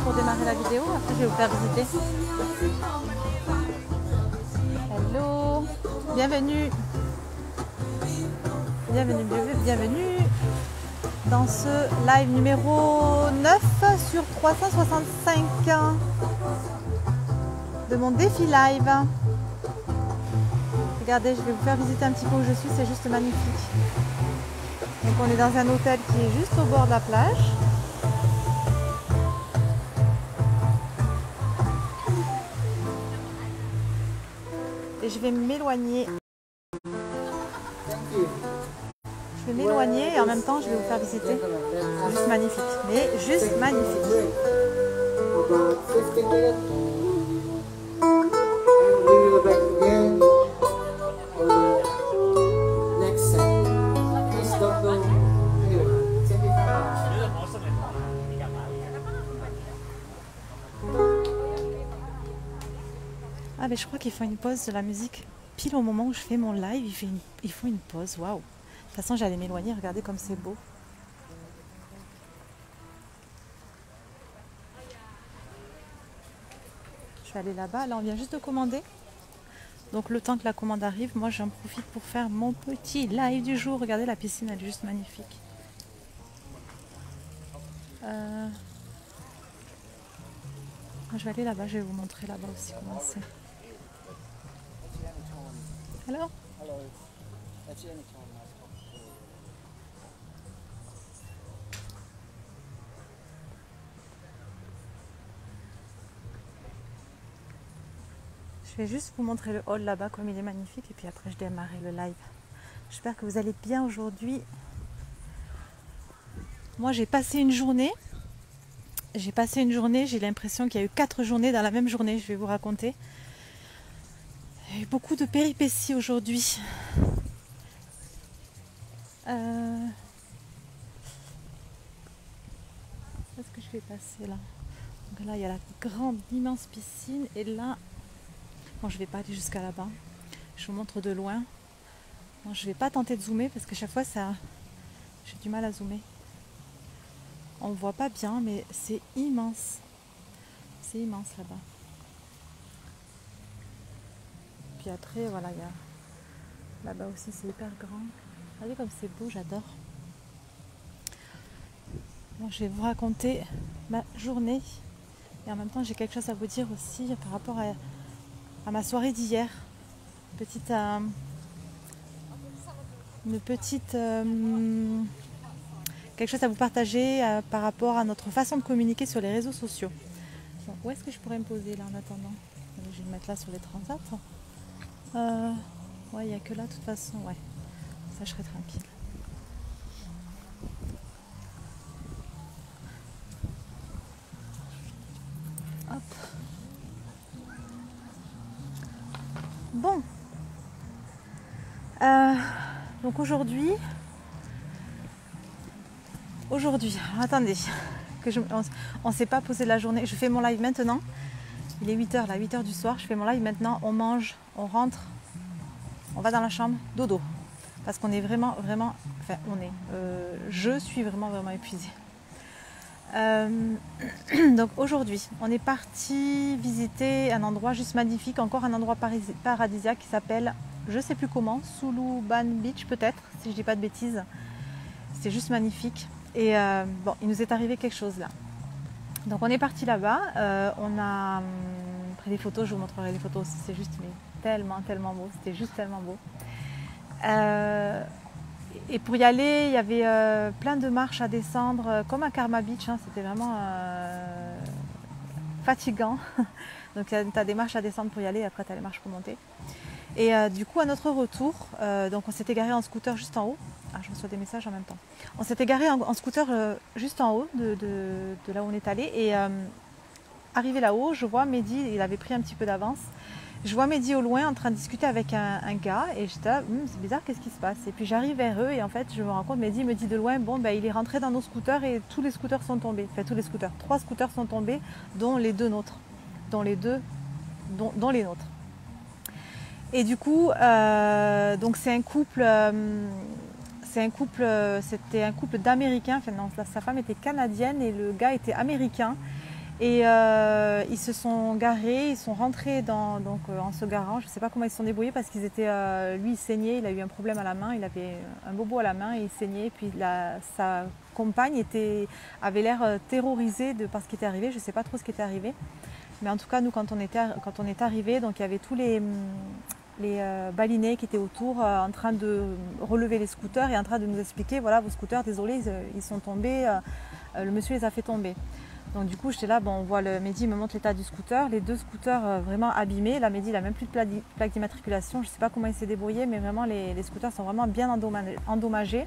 pour démarrer la vidéo. Après, je vais vous faire visiter. Hello, bienvenue. Bienvenue, bienvenue dans ce live numéro 9 sur 365 de mon défi live. Regardez, je vais vous faire visiter un petit peu où je suis, c'est juste magnifique. Donc on est dans un hôtel qui est juste au bord de la plage. Et je vais m'éloigner. Je vais m'éloigner et en même temps je vais vous faire visiter. C'est juste magnifique. Mais juste magnifique. Ah mais je crois qu'ils font une pause de la musique pile au moment où je fais mon live, ils font une pause, waouh. De toute façon j'allais m'éloigner, regardez comme c'est beau. Je vais aller là-bas, là on vient juste de commander. Donc le temps que la commande arrive, moi j'en profite pour faire mon petit live du jour. Regardez la piscine, elle est juste magnifique. Je vais aller là-bas, je vais vous montrer là-bas aussi comment c'est. Alors ? Je vais juste vous montrer le hall là-bas comme il est magnifique et puis après je démarrerai le live. J'espère que vous allez bien aujourd'hui. Moi j'ai passé une journée. J'ai l'impression qu'il y a eu 4 journées dans la même journée, je vais vous raconter. Il y a eu beaucoup de péripéties aujourd'hui. Est-ce que je vais passer là? Donc là il y a la grande, immense piscine et là, bon je ne vais pas aller jusqu'à là-bas. Je vous montre de loin. Bon, je ne vais pas tenter de zoomer parce que chaque fois j'ai du mal à zoomer. On ne voit pas bien mais c'est immense. C'est immense là-bas. Puis après voilà, il y a là-bas aussi c'est hyper grand. Regardez comme c'est beau, j'adore. Bon, je vais vous raconter ma journée et en même temps j'ai quelque chose à vous dire aussi par rapport à ma soirée d'hier. Quelque chose à vous partager par rapport à notre façon de communiquer sur les réseaux sociaux. Bon, où est-ce que je pourrais me poser là en attendant? Je vais me mettre là sur les transats. Ouais, il n'y a que là de toute façon, ouais. Ça, je serai tranquille. Hop. Bon. Donc aujourd'hui, alors attendez, on ne s'est pas posé la journée. Je fais mon live maintenant. Il est 8h, là, 8h du soir. Je fais mon live maintenant. On mange, on rentre, on va dans la chambre, dodo. Parce qu'on est vraiment, je suis vraiment épuisée. Donc aujourd'hui, on est parti visiter un endroit juste magnifique, encore un endroit paradisiaque qui s'appelle, je sais plus comment, Suluban Beach peut-être, si je dis pas de bêtises. C'est juste magnifique. Et bon, il nous est arrivé quelque chose là. Donc on est parti là-bas, on a pris des photos, je vous montrerai les photos aussi, c'est juste tellement beau, c'était juste tellement beau. Et pour y aller, il y avait plein de marches à descendre, comme à Karma Beach, hein, c'était vraiment fatigant. Donc tu as des marches à descendre pour y aller, et après tu as les marches pour monter. Et du coup, à notre retour, donc on s'était garé en scooter juste en haut. Ah, je reçois des messages en même temps. On s'était garé en scooter juste en haut de là où on est allé. Et arrivé là-haut, je vois Mehdi, il avait pris un petit peu d'avance. Je vois Mehdi au loin en train de discuter avec un gars. Et j'étais là, c'est bizarre, qu'est-ce qui se passe? Et puis j'arrive vers eux et en fait, je me rends compte, Mehdi me dit de loin, bon, il est rentré dans nos scooters et tous les scooters sont tombés. Enfin, tous les scooters. 3 scooters sont tombés, dont les 2 nôtres. Dont les nôtres. Et du coup, donc c'était un couple d'Américains, enfin non, sa femme était canadienne et le gars était américain. Et ils se sont garés, ils sont rentrés en se garant. Je ne sais pas comment ils se sont débrouillés parce qu'ils étaient, lui il saignait, il a eu un problème à la main, il avait un bobo à la main et il saignait. Et puis sa compagne avait l'air terrorisée par ce qui était arrivé. Je ne sais pas trop ce qui était arrivé. Mais en tout cas, nous, quand on est arrivés, donc il y avait tous les balinés qui étaient autour en train de relever les scooters et en train de nous expliquer, voilà, vos scooters, désolé, ils sont tombés, le monsieur les a fait tomber. Donc du coup, j'étais là, bon, on voit Mehdi me montre l'état du scooter, les 2 scooters vraiment abîmés. Là, Mehdi, il n'a même plus de plaque d'immatriculation, je ne sais pas comment il s'est débrouillé, mais vraiment, les scooters sont vraiment bien endommagés.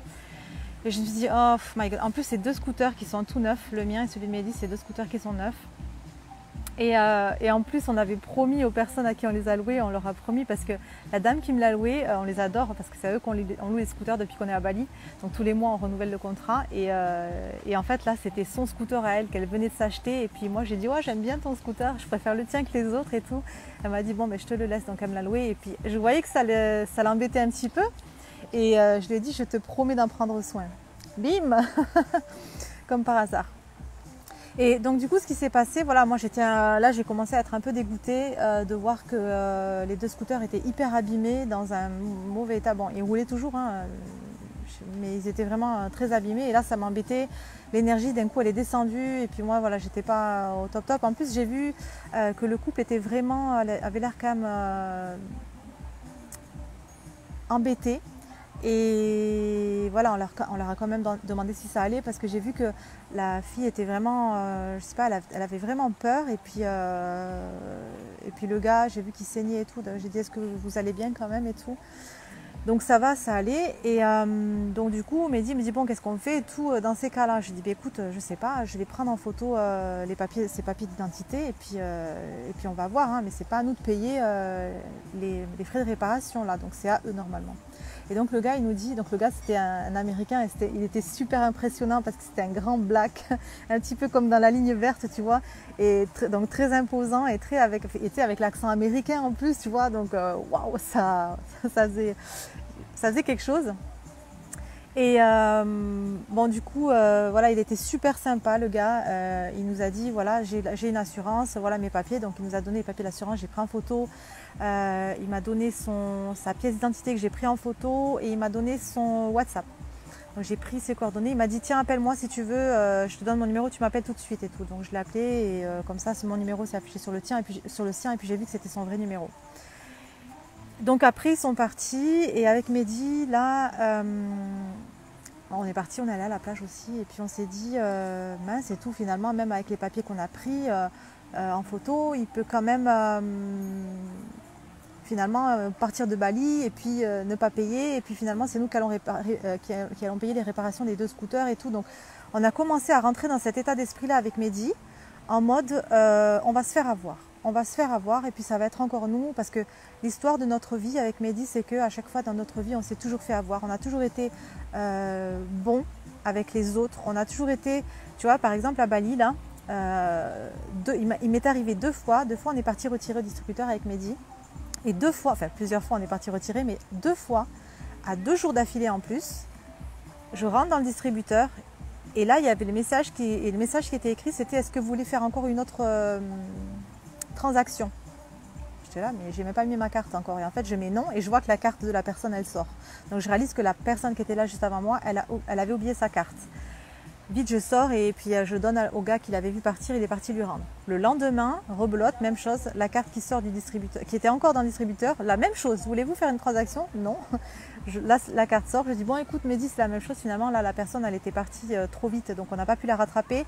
Et je me suis dit, oh my god, en plus, c'est 2 scooters qui sont tout neufs, le mien et celui de Mehdi, c'est 2 scooters qui sont neufs. Et en plus, on avait promis aux personnes à qui on les a loués, on leur a promis parce que la dame qui me l'a loué, on les adore parce que c'est à eux qu'on loue les scooters depuis qu'on est à Bali. Donc tous les mois, on renouvelle le contrat. Et en fait, là, c'était son scooter à elle qu'elle venait de s'acheter. Et puis moi, j'ai dit, ouais, j'aime bien ton scooter, je préfère le tien que les autres et tout. Elle m'a dit, bon, ben, je te le laisse. Donc elle me l'a loué. Et puis je voyais que ça l'embêtait un petit peu. Et je lui ai dit, je te promets d'en prendre soin. Bim comme par hasard. Et donc du coup, ce qui s'est passé, voilà, moi là, j'ai commencé à être un peu dégoûtée de voir que les 2 scooters étaient hyper abîmés, dans un mauvais état. Bon, ils roulaient toujours, hein, mais ils étaient vraiment très abîmés. Et là, ça m'embêtait. L'énergie, d'un coup, elle est descendue. Et puis moi, voilà, j'étais pas au top top. En plus, j'ai vu que le couple avait l'air quand même embêté. Et voilà, on leur a quand même demandé si ça allait parce que j'ai vu que la fille était vraiment, je sais pas, elle avait vraiment peur. Et puis le gars, j'ai vu qu'il saignait et tout. J'ai dit, est-ce que vous allez bien quand même et tout. Donc ça va, ça allait. Et donc du coup, Mehdi me dit, bon, qu'est-ce qu'on fait et tout dans ces cas-là. Je dis, bah, écoute, je sais pas, je vais prendre en photo ces papiers d'identité et puis on va voir. Hein, mais c'est pas à nous de payer les frais de réparation là, donc c'est à eux normalement. Et donc le gars, il nous dit, donc le gars c'était un Américain et il était super impressionnant parce que c'était un grand black, un petit peu comme dans La Ligne Verte, tu vois, et donc très imposant et avec l'accent américain en plus, tu vois, donc waouh, ça faisait quelque chose. Et bon, du coup, voilà, il était super sympa le gars. Il nous a dit, voilà, j'ai une assurance, voilà mes papiers. Donc il nous a donné les papiers d'assurance, j'ai pris en photo. Il m'a donné sa pièce d'identité que j'ai pris en photo et il m'a donné son WhatsApp. Donc j'ai pris ses coordonnées. Il m'a dit, tiens, appelle-moi si tu veux, je te donne mon numéro, tu m'appelles tout de suite et tout. Donc je l'ai appelé et comme ça, mon numéro s'est affiché sur le sien et puis j'ai vu que c'était son vrai numéro. Donc après, ils sont partis et avec Mehdi, là, on est parti, on est allé à la plage aussi et puis on s'est dit, mince et tout, finalement, même avec les papiers qu'on a pris en photo, il peut quand même finalement partir de Bali et puis ne pas payer et puis finalement, c'est nous qui allons payer les réparations des 2 scooters et tout. Donc on a commencé à rentrer dans cet état d'esprit-là avec Mehdi en mode, on va se faire avoir. On va se faire avoir et puis ça va être encore nous parce que l'histoire de notre vie avec Mehdi, c'est qu'à chaque fois dans notre vie, on s'est toujours fait avoir. On a toujours été bon avec les autres. On a toujours été, tu vois, par exemple à Bali, là, il m'est arrivé 2 fois. 2 fois, on est parti retirer au distributeur avec Mehdi. Et 2 fois, enfin plusieurs fois, on est parti retirer, mais 2 fois, à 2 jours d'affilée en plus, je rentre dans le distributeur. Et là, il y avait le message qui était écrit, c'était, est-ce que vous voulez faire encore une autre transaction? J'étais là, mais j'ai même pas mis ma carte encore. Et en fait, je mets non et je vois que la carte de la personne, elle sort. Donc je réalise que la personne qui était là juste avant moi, elle avait oublié sa carte. Vite, je sors et puis je donne au gars qui l'avait vu partir, il est parti lui rendre. Le lendemain, rebelote, même chose, la carte qui sort du distributeur, qui était encore dans le distributeur, la même chose. Voulez-vous faire une transaction? Non. Là, la carte sort, je dis bon écoute Mehdi, c'est la même chose. Finalement, là, la personne, elle était partie trop vite, donc on n'a pas pu la rattraper.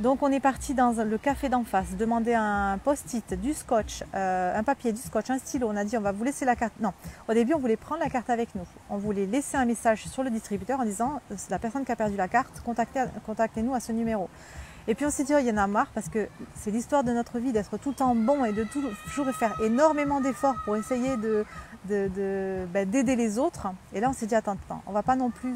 Donc on est parti dans le café d'en face, demander un post-it, du scotch, un papier, du scotch, un stylo. On a dit on va vous laisser la carte. Non, au début on voulait prendre la carte avec nous. On voulait laisser un message sur le distributeur en disant c'est la personne qui a perdu la carte, contactez-nous à ce numéro. Et puis on s'est dit, oh, il y en a marre parce que c'est l'histoire de notre vie d'être tout le temps bon et de toujours faire énormément d'efforts pour essayer d'aider les autres. Et là on s'est dit, attends, on va pas non plus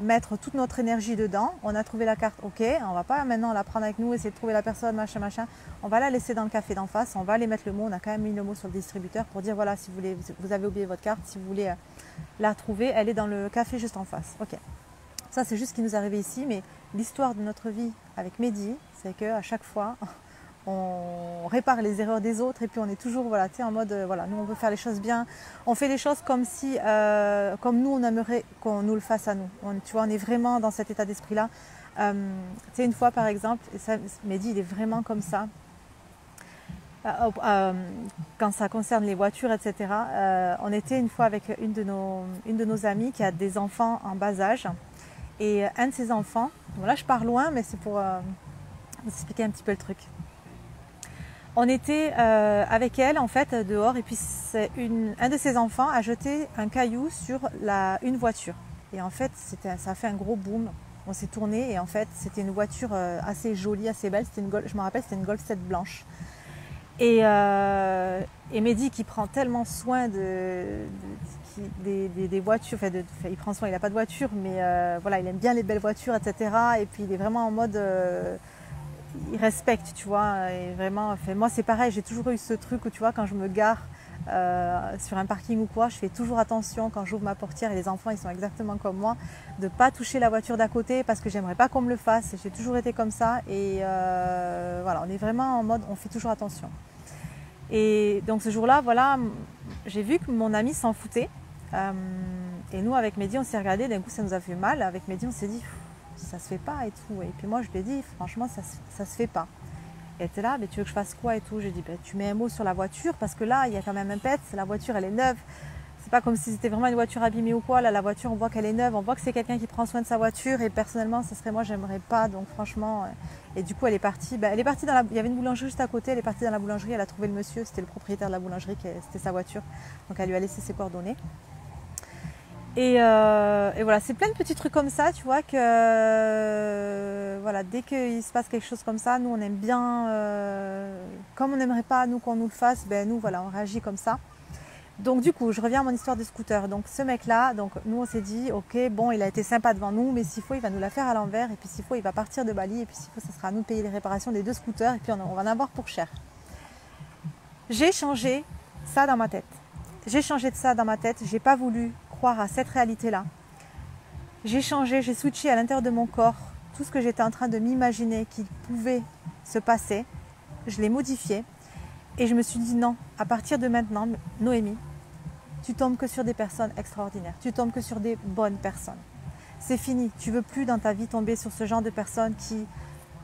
mettre toute notre énergie dedans. On a trouvé la carte, ok, on va pas maintenant la prendre avec nous, essayer de trouver la personne, machin, on va la laisser dans le café d'en face, on va aller mettre le mot, on a quand même mis le mot sur le distributeur pour dire voilà, si vous voulez, vous avez oublié votre carte, si vous voulez la trouver, elle est dans le café juste en face, ok. Ça, c'est juste ce qui nous est arrivé ici, mais l'histoire de notre vie avec Mehdi, c'est qu'à chaque fois, on répare les erreurs des autres et puis on est toujours voilà, en mode, voilà, nous on veut faire les choses bien. On fait les choses comme si, comme nous on aimerait qu'on nous le fasse à nous. Tu vois, on est vraiment dans cet état d'esprit-là. Tu sais, une fois par exemple, et ça, Mehdi, il est vraiment comme ça. Quand ça concerne les voitures, etc. On était une fois avec une de nos amies qui a des enfants en bas âge. Et un de ses enfants, bon là je pars loin, mais c'est pour vous expliquer un petit peu le truc. On était avec elle en fait dehors et puis un de ses enfants a jeté un caillou sur une voiture. Et en fait ça a fait un gros boom. On s'est tourné et en fait c'était une voiture assez jolie, assez belle. Je me rappelle, c'était une Golf 7 blanche. Et Mehdi qui prend tellement soin des voitures, il prend soin, il n'a pas de voiture, mais voilà, il aime bien les belles voitures, etc. Et puis il est vraiment en mode, il respecte, tu vois. Et vraiment, moi c'est pareil, j'ai toujours eu ce truc où tu vois, quand je me gare sur un parking ou quoi, je fais toujours attention quand j'ouvre ma portière, et les enfants ils sont exactement comme moi, de ne pas toucher la voiture d'à côté parce que j'aimerais pas qu'on me le fasse. J'ai toujours été comme ça et voilà, on est vraiment en mode, on fait toujours attention. Et donc ce jour-là, voilà, j'ai vu que mon ami s'en foutait. Et nous, avec Mehdi, on s'est regardé, d'un coup ça nous a fait mal. Avec Mehdi, on s'est dit, ça se fait pas et tout. Et puis moi, je lui ai dit, franchement, ça se fait pas. Elle était là, mais tu veux que je fasse quoi et tout. J'ai dit, tu mets un mot sur la voiture parce que là, il y a quand même un pet, la voiture, elle est neuve. C'est pas comme si c'était vraiment une voiture abîmée ou quoi. Là, la voiture, on voit qu'elle est neuve, on voit que c'est quelqu'un qui prend soin de sa voiture. Et personnellement, ce serait moi, j'aimerais pas. Donc franchement, et du coup, elle est partie. Il y avait une boulangerie juste à côté. Elle est partie dans la boulangerie. Elle a trouvé le monsieur. C'était le propriétaire de la boulangerie. C'était sa voiture. Donc elle lui a laissé ses coordonnées. Et voilà, c'est plein de petits trucs comme ça, tu vois, que voilà, dès qu'il se passe quelque chose comme ça, nous on aime bien, comme on n'aimerait pas nous qu'on nous le fasse, ben nous voilà, on réagit comme ça. Donc du coup, je reviens à mon histoire de scooter. Donc ce mec-là, donc nous on s'est dit, ok, bon, il a été sympa devant nous, mais s'il faut, il va nous la faire à l'envers, et puis s'il faut, il va partir de Bali, et puis s'il faut, ça sera à nous de payer les réparations des 2 scooters, et puis on va en avoir pour cher. J'ai changé ça dans ma tête. J'ai changé de ça dans ma tête. J'ai pas voulu croire à cette réalité-là. J'ai changé, j'ai switché à l'intérieur de mon corps tout ce que j'étais en train de m'imaginer qui pouvait se passer. Je l'ai modifié et je me suis dit non, à partir de maintenant, Noémie, tu tombes que sur des personnes extraordinaires. Tu tombes que sur des bonnes personnes. C'est fini. Tu veux plus dans ta vie tomber sur ce genre de personnes qui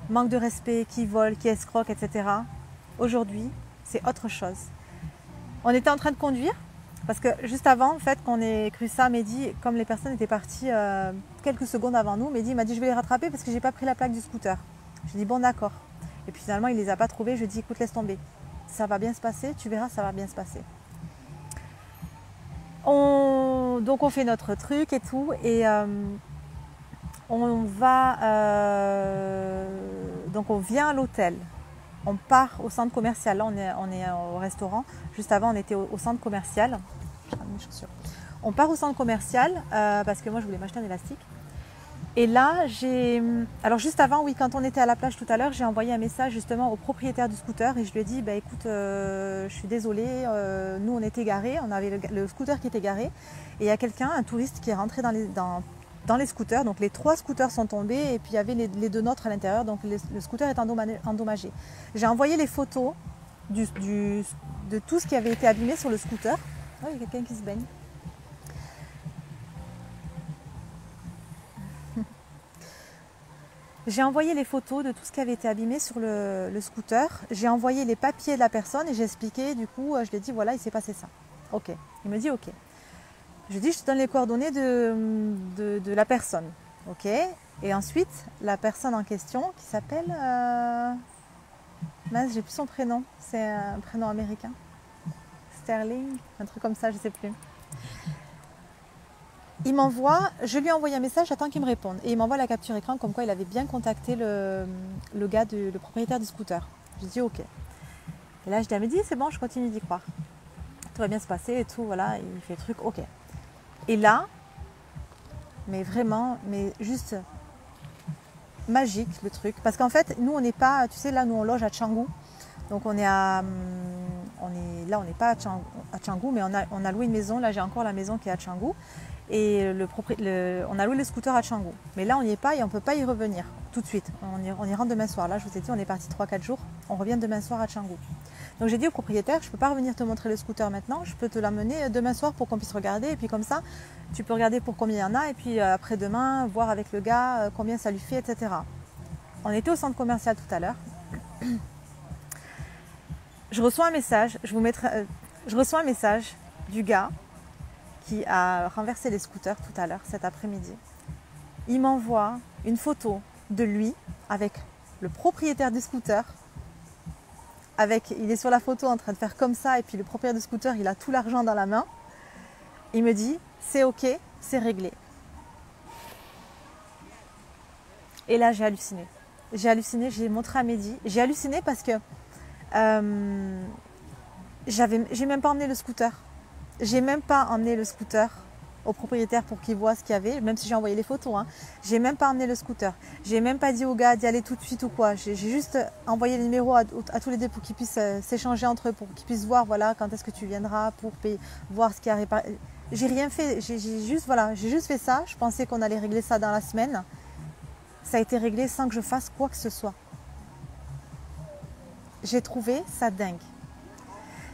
manquent de respect, qui volent, qui escroquent, etc. Aujourd'hui, c'est autre chose. On était en train de conduire. Parce que juste avant, en fait, qu'on ait cru ça, Mehdi, comme les personnes étaient parties quelques secondes avant nous, Mehdi m'a dit je vais les rattraper parce que j'ai pas pris la plaque du scooter. Je lui ai dit bon d'accord. Et puis finalement il les a pas trouvés, je lui ai dit écoute laisse tomber. Ça va bien se passer, tu verras ça va bien se passer. Donc on fait notre truc et tout et on va donc on vient à l'hôtel. On part au centre commercial. Là, on est au restaurant. Juste avant, on était au centre commercial. On part au centre commercial parce que moi, je voulais m'acheter un élastique. Et là, alors juste avant, oui, quand on était à la plage tout à l'heure, j'ai envoyé un message justement au propriétaire du scooter et je lui ai dit, bah, écoute, je suis désolée, nous, on était garés, on avait le scooter qui était garé. Et il y a quelqu'un, un touriste, qui est rentré dans les scooters, donc les 3 scooters sont tombés et puis il y avait les 2 nôtres à l'intérieur, donc le scooter est endommagé. J'ai envoyé les photos de tout ce qui avait été abîmé sur le scooter. Oh, il y a quelqu'un qui se baigne. J'ai envoyé les photos de tout ce qui avait été abîmé sur le scooter. J'ai envoyé les papiers de la personne et j'ai expliqué, du coup, je lui ai dit voilà, il s'est passé ça. Ok. Il me dit ok. Je dis, je te donne les coordonnées de la personne. Ok. Et ensuite, la personne en question qui s'appelle... mince, j'ai plus son prénom. C'est un prénom américain. Sterling, un truc comme ça, je ne sais plus. Il m'envoie, je lui ai envoyé un message, j'attends qu'il me réponde. Et il m'envoie la capture écran comme quoi il avait bien contacté le gars, le propriétaire du scooter. Je dis ok. Et là, je dis, Mehdi, c'est bon, je continue d'y croire. Tout va bien se passer et tout, voilà, il fait le truc, ok. Et là, mais vraiment, mais juste magique le truc. Parce qu'en fait, nous, on n'est pas, tu sais, là, nous, on loge à Canggu. Donc, on n'est pas à Canggu, mais on a loué une maison. Là, j'ai encore la maison qui est à Canggu. Et on a loué le scooter à Canggu. Mais là, on n'y est pas et on ne peut pas y revenir tout de suite. On y rentre demain soir. Là, je vous ai dit, on est parti 3-4 jours. On revient demain soir à Canggu. Donc j'ai dit au propriétaire, je ne peux pas revenir te montrer le scooter maintenant. Je peux te l'amener demain soir pour qu'on puisse regarder. Et puis comme ça, tu peux regarder pour combien il y en a. Et puis après demain, voir avec le gars combien ça lui fait, etc. On était au centre commercial tout à l'heure. Je reçois un message. Je reçois un message du gars qui a renversé les scooters tout à l'heure, cet après-midi. Il m'envoie une photo de lui avec le propriétaire du scooter. Il est sur la photo en train de faire comme ça et puis le propriétaire du scooter, il a tout l'argent dans la main. Il me dit, c'est ok, c'est réglé. Et là, j'ai halluciné. J'ai montré à Mehdi. J'ai halluciné parce que j'ai même pas emmené le scooter. J'ai même pas emmené le scooter au propriétaire pour qu'il voit ce qu'il y avait, même si j'ai envoyé les photos. Hein. J'ai même pas emmené le scooter. J'ai même pas dit au gars d'y aller tout de suite ou quoi. J'ai juste envoyé les numéros à tous les deux pour qu'ils puissent s'échanger entre eux, pour qu'ils puissent voir voilà, quand est-ce que tu viendras pour voir ce qui a réparé. J'ai rien fait. J'ai juste fait ça. Je pensais qu'on allait régler ça dans la semaine. Ça a été réglé sans que je fasse quoi que ce soit. J'ai trouvé ça dingue.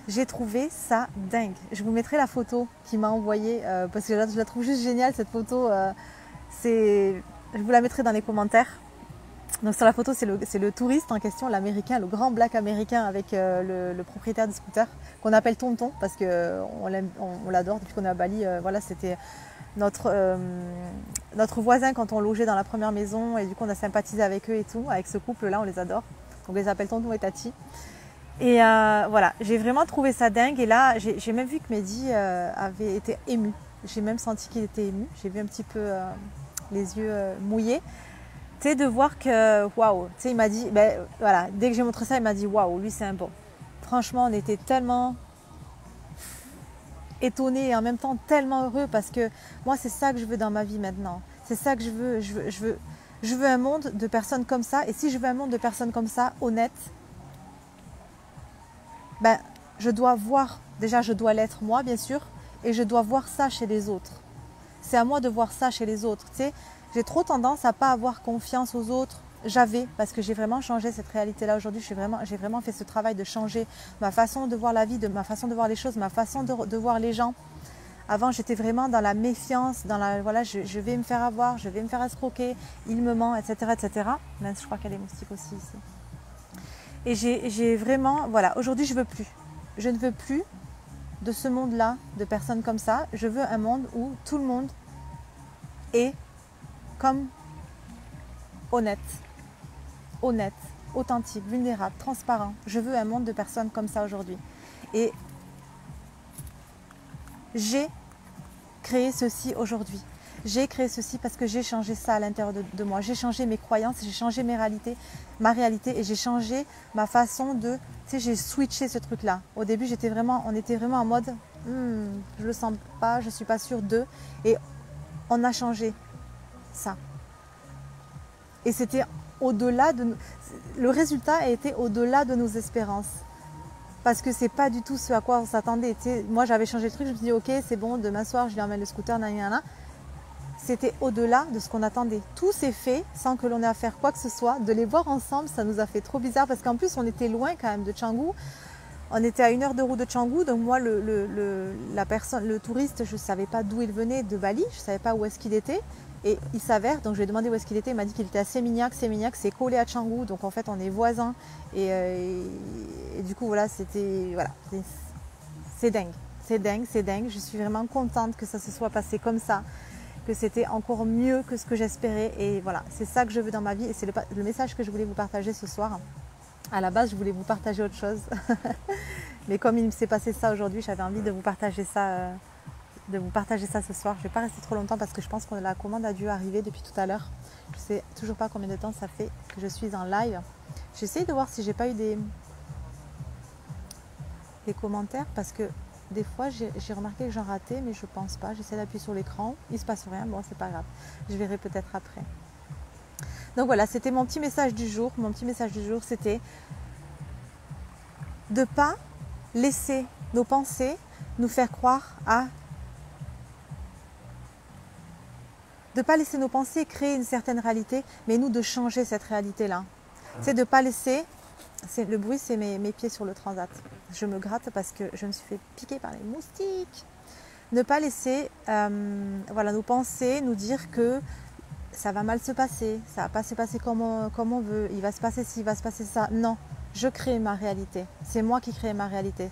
J'ai trouvé ça dingue. Je vous mettrai la photo qu'il m'a envoyée parce que je la trouve juste géniale cette photo. Je vous la mettrai dans les commentaires. Donc sur la photo, c'est le touriste en question, l'américain, le grand black américain avec le propriétaire du scooter qu'on appelle Tonton parce qu'on l'adore depuis qu'on est à Bali. Voilà, c'était notre voisin quand on logeait dans la première maison et du coup on a sympathisé avec eux et tout, avec ce couple-là, on les adore. Donc on les appelle Tonton et Tati. Et voilà, j'ai vraiment trouvé ça dingue. Et là, j'ai même vu que Mehdi avait été ému. J'ai même senti qu'il était ému. J'ai vu un petit peu les yeux mouillés. Tu sais, de voir que, waouh, tu sais, il m'a dit, ben voilà, dès que j'ai montré ça, il m'a dit, waouh, lui c'est un bon. Franchement, on était tellement étonnés et en même temps tellement heureux parce que moi, c'est ça que je veux dans ma vie maintenant. C'est ça que je veux. Je veux un monde de personnes comme ça. Et si je veux un monde de personnes comme ça, honnêtes, ben, je dois voir, déjà je dois l'être moi bien sûr, et je dois voir ça chez les autres. C'est à moi de voir ça chez les autres. Tu sais, j'ai trop tendance à pas avoir confiance aux autres. Parce que j'ai vraiment changé cette réalité-là aujourd'hui. J'ai vraiment fait ce travail de changer ma façon de voir la vie, ma façon de voir les choses, ma façon de voir les gens. Avant, j'étais vraiment dans la méfiance, voilà, je vais me faire avoir, je vais me faire escroquer, il me ment, etc., etc. Là, je crois qu'il y a des moustiques aussi ici. Et j'ai vraiment, voilà, aujourd'hui je veux plus. Je ne veux plus de ce monde-là, de personnes comme ça. Je veux un monde où tout le monde est comme honnête, authentique, vulnérable, transparent. Je veux un monde de personnes comme ça aujourd'hui. Et j'ai créé ceci aujourd'hui. J'ai créé ceci parce que j'ai changé ça à l'intérieur de moi. J'ai changé mes croyances, j'ai changé ma réalité et j'ai changé ma façon de... Tu sais, j'ai switché ce truc-là. Au début, on était vraiment en mode je le sens pas, je suis pas sûre d'eux. Et on a changé ça. Et c'était au-delà de... Le résultat a été au-delà de nos espérances. Parce que c'est pas du tout ce à quoi on s'attendait. Tu sais, moi, j'avais changé le truc, je me suis dit, ok, c'est bon, demain soir, je lui emmène le scooter, nanana. C'était au-delà de ce qu'on attendait. Tout s'est fait sans que l'on ait à faire quoi que ce soit. De les voir ensemble, ça nous a fait trop bizarre parce qu'en plus, on était loin quand même de Canggu. On était à 1 heure de route de Canggu. Donc moi, le touriste, je ne savais pas d'où il venait, de Bali. Je ne savais pas où est-ce qu'il était. Et il s'avère, donc je lui ai demandé où est-ce qu'il était. Il m'a dit qu'il était à Seminyak. Seminyak, c'est collé à Canggu. Donc en fait, on est voisins. Et du coup, voilà, c'est dingue. C'est dingue. Je suis vraiment contente que ça se soit passé comme ça. Que c'était encore mieux que ce que j'espérais. Et voilà, c'est ça que je veux dans ma vie. Et c'est le message que je voulais vous partager ce soir. À la base, je voulais vous partager autre chose. Mais comme il s'est passé ça aujourd'hui, j'avais envie de vous partager ça, ce soir. Je ne vais pas rester trop longtemps parce que je pense que la commande a dû arriver depuis tout à l'heure. Je ne sais toujours pas combien de temps ça fait que je suis en live. J'essaye de voir si j'ai pas eu des commentaires parce que des fois, j'ai remarqué que j'en ratais, mais je pense pas. J'essaie d'appuyer sur l'écran. Il ne se passe rien. Bon, c'est pas grave. Je verrai peut-être après. Donc voilà, c'était mon petit message du jour. Mon petit message du jour, c'était de ne pas laisser nos pensées nous faire croire à de ne pas laisser nos pensées créer une certaine réalité, mais nous de changer cette réalité-là. C'est de ne pas laisser, le bruit c'est mes pieds sur le transat. Je me gratte parce que je me suis fait piquer par les moustiques. Ne pas laisser voilà, nos pensées nous dire que ça va mal se passer, ça va pas se passer comme on veut, il va se passer ci, il va se passer ça. Non, je crée ma réalité. C'est moi qui crée ma réalité.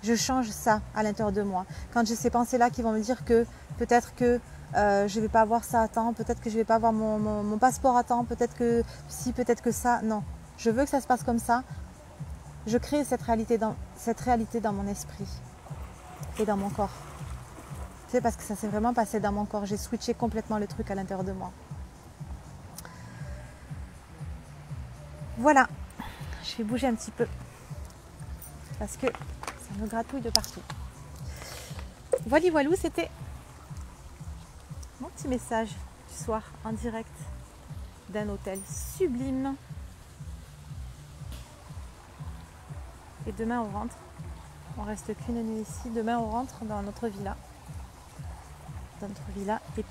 Je change ça à l'intérieur de moi. Quand j'ai ces pensées-là qui vont me dire que peut-être que je ne vais pas avoir ça à temps, peut-être que je ne vais pas avoir mon passeport à temps, peut-être que si, peut-être que ça. Non, je veux que ça se passe comme ça. Je crée cette réalité dans mon esprit et dans mon corps. C'est parce que ça s'est vraiment passé dans mon corps. J'ai switché complètement le truc à l'intérieur de moi. Voilà, je vais bouger un petit peu parce que ça me gratouille de partout. Voilà, voilou, c'était mon petit message du soir en direct d'un hôtel sublime. Et demain on rentre. On reste qu'une nuit ici. Demain on rentre dans notre villa. Et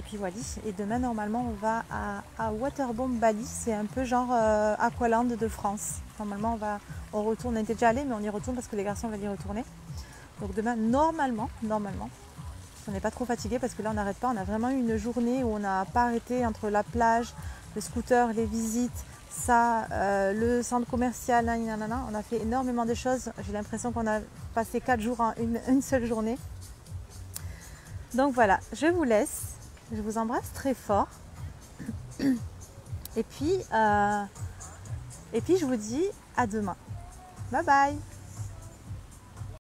puis voilà. Et demain normalement on va à Waterboom Bali. C'est un peu genre Aqualand de France. Normalement on retourne. On était déjà allé mais on y retourne parce que les garçons veulent y retourner. Donc demain normalement, on n'est pas trop fatigué parce que là on n'arrête pas. On a vraiment eu une journée où on n'a pas arrêté entre la plage, le scooter, les visites, ça, le centre commercial, nanana. On a fait énormément de choses. J'ai l'impression qu'on a passé 4 jours en une seule journée. Donc voilà, je vous laisse. Je vous embrasse très fort. Et puis je vous dis à demain. Bye bye.